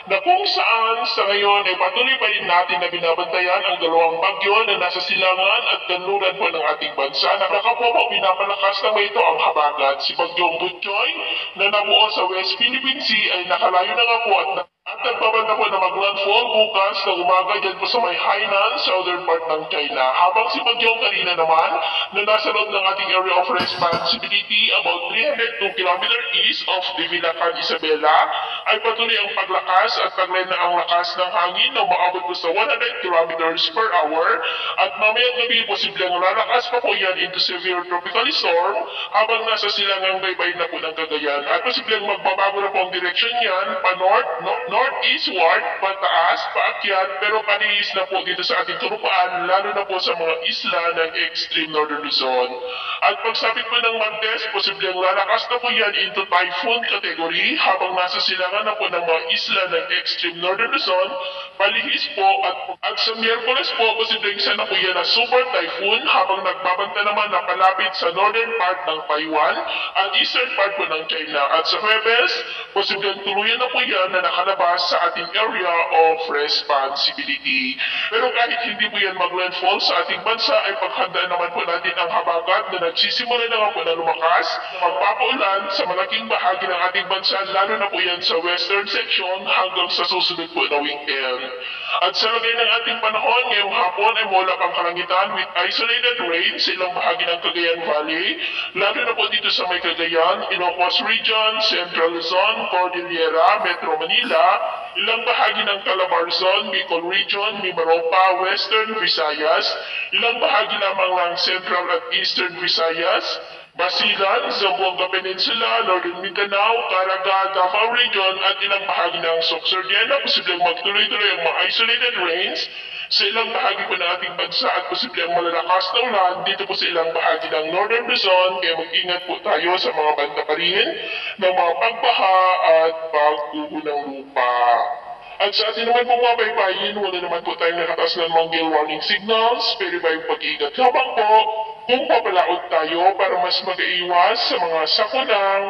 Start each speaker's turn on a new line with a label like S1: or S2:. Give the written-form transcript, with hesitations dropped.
S1: na kung saan sa ngayon ay patuloy pa rin natin na binabantayan ang dalawang bagyo na nasa silangan at kanluran po ng ating bansa. Nakakapopo pinapalakas na may ito ang habagat. Si Bagyong Butchoy na nabuo sa West Philippine Sea ay nakalayo na nga po at nagbabanda po na mag-landfall bukas na umaga dyan po sa may Hainan, southern part ng China. Habang si Bagyong Karina naman na nasa loob ng ating area of responsibility about 302 km east of Divilacan, Isabela ay patuloy ang paglakas at paglay na ang lakas ng hangin na umaabot po sa 100 km per hour at mamayang gabi posibleng lalakas pa po yan into severe tropical storm habang nasa silangang baybay na po ng Cagayan at posibleng magbabago na po ang direksyon yan pa northeastward, pataas, paakyat, pero panihis na po dito sa ating turupaan, lalo na po sa mga isla ng extreme northern Luzon. At pagsapit po ng Martes, posibleng lalakas na po yan into typhoon category habang nasa silangan na po ng mga isla ng extreme northern Luzon, palihis po at sa Miyerkules po, posibleng isa na po yan na super typhoon habang nagbabanta naman na palapit sa northern part ng Taiwan at eastern part po ng China. At sa Huwebes, posibleng tuluyan na po yan na nakalabas sa ating area of responsibility. Pero kahit hindi po yan mag-landfall sa ating bansa, ay paghandaan naman po natin ang habagat na nagsisimula na nga po na lumakas, magpapaulan sa malaking bahagi ng ating bansa, lalo na po yan sa western section hanggang sa susunod po na weekend. At sa lagay ng ating panahon, ngayong hapon ay mulap ang kalangitan with isolated rain sa ilang bahagi ng Cagayan Valley, lalo na po dito sa may Cagayan, Ilocos Region, Central Luzon, Cordillera, Metro Manila, ilang bahagi ng Calabarzon, Bicol Region, Mimaropa, Western Visayas, ilang bahagi lamang ng Central at Eastern Visayas, Basilan, Zamboanga Peninsula, Northern Mindanao, Caraga, Davao Region at ilang bahagi ng Sorsogon, posibleng magtuloy-tuloy ang mga isolated rains sa ilang bahagi po ng ating bansa at posibleng malalakas na ulan dito po sa ilang bahagi ng Northern Luzon, kaya mag-ingat po tayo sa mga banta pa rin ng mga pagbaha at pagguho ng lupa. At sa atin naman po mga baybayin, wala naman po tayong nakatas ng mga gale warning signals, pero ba yung pag-iingat habang po kung papalaot tayo para mas mag-iwas sa mga sakunang